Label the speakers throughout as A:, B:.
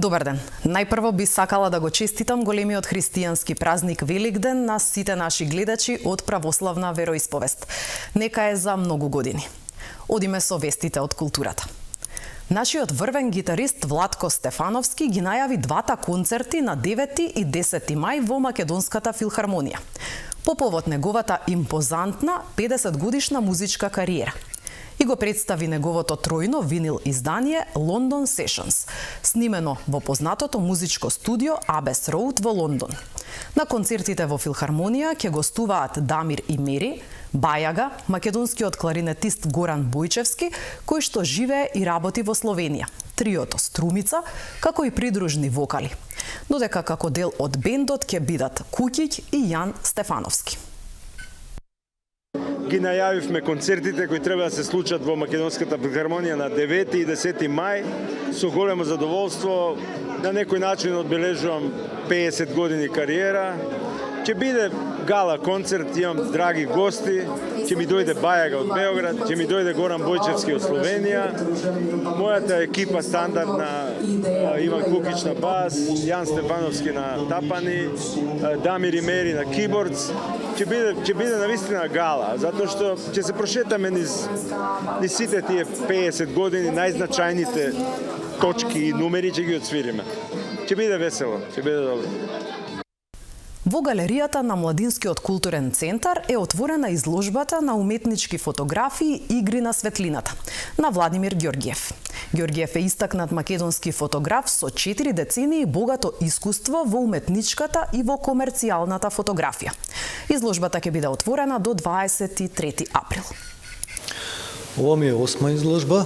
A: Добар ден. Најпрво би сакала да го честитам големиот христијански празник Великден на сите наши гледачи од православна вероисповест. Нека е за многу години. Одиме со вестите од културата. Нашиот врвен гитарист Владко Стефановски ги најави двата концерти на 9 и 10 мај во Македонската филхармонија, по повод неговата импозантна 50 годишна музичка кариера. И го представи неговото тројно винил издание London Sessions, снимено во познатото музичко студио Абес Роуд во Лондон. На концертите во филхармонија ќе гостуваат Дамир и Мери, Бајага, македонскиот кларинетист Горан Бојчевски, кој што живее и работи во Словенија, триото Струмица, како и придружни вокали. Додека како дел од бендот ќе бидат Кукиќ и Јан Стефановски.
B: Ги најавивме концертите кои треба да се случат во Македонската филхармонија на 9 и 10 мај. Со големо задоволство, на некој начин одбележувам 50 години кариера. Ќе биде гала концерт, имам драги гости, ќе ми дојде Бајага од Београд, ќе ми дојде Горан Бојчевски од Словенија, мојата екипа стандардна, Иван Кукиќ на бас, Јан Стефановски на тапани, Дамир и Мери на кибордс. Ќе биде навистина гала, затоа што ќе се прошетаме низ сите тие 50 години, најзначајните точки и numери ќе ги отсвириме. Ќе биде весело, ќе биде добро.
A: Во галеријата на Младинскиот културен центар е отворена изложбата на уметнички фотографии Игри на светлината на Владимир Ѓорѓиев. Ѓорѓиев е истакнат македонски фотограф со 4 децении богато искуство во уметничката и во комерцијалната фотографија. Изложбата ќе биде отворена до 23 април.
C: Ова ми е 8-ма изложба,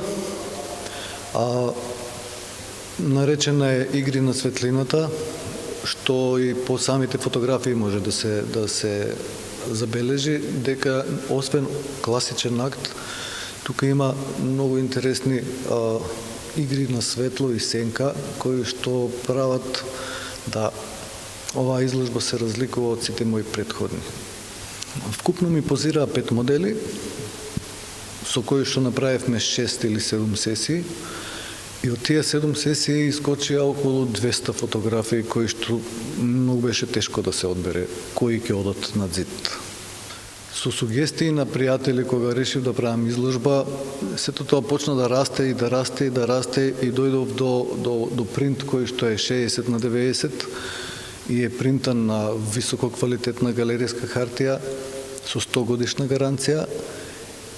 C: наречена е Игри на светлината, што и по самите фотографии може да се забележи дека освен класичен акт, тука има многу интересни игри на светло и сенка кои што прават да оваа изложба се разликува од сите мои претходни. Вкупно ми позираа 5 модели, со кои што направивме 6 или 7 сесии. И од тие 7 сесии искочија околу 200 фотографии, кои што многу беше тешко да се одбере кои ќе одат на зид. Со сугестии на пријатели, кога решив да правам изложба, сето тоа почна да расте и да расте и да расте и дојдов до принт кој што е 60 на 90 и е принтан на висококвалитетна галеријска хартија со 100 годишна гаранција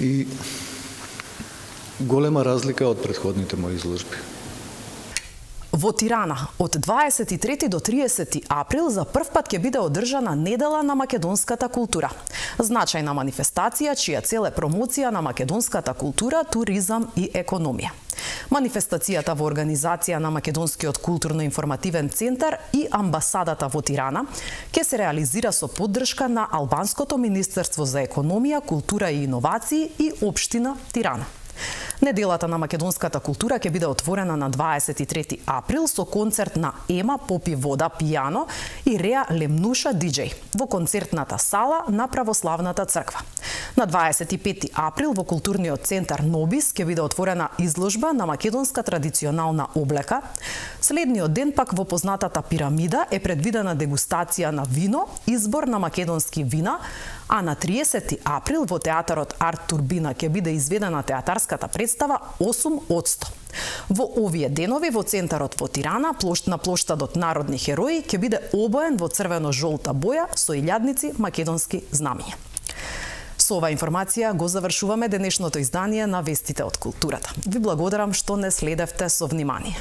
C: и голема разлика од претходните мои изложби.
A: Во Тирана од 23 до 30 април за прв пат ќе биде одржана Недела на македонската култура. Значајна манифестација чија цел е промоција на македонската култура, туризам и економија. Манифестацијата во организација на Македонскиот културно-информативен центар и амбасадата во Тирана ќе се реализира со поддршка на Албанското министерство за економија, култура и иновации и општина Тирана. Неделата на македонската култура ќе биде отворена на 23 април со концерт на Ема Попи Вода пијано и Реа Лемнуша диџеј во концертната сала на Православната црква. На 25 април во културниот центар Нобис ќе биде отворена изложба на македонска традиционална облека. Следниот ден пак во познатата пирамида е предвидена дегустација на вино, избор на македонски вина, а на 30 април во театарот Арт Турбина ќе биде изведена театарската представа 8 од 100. Во овие денови во центарот во Тирана, на плоштадот Народни херои, ќе биде обоен во црвено-жолта боја со илјадници македонски знамиња. Со оваа информација го завршуваме денешното издание на Вестите од културата. Ви благодарам што не следевте со внимание.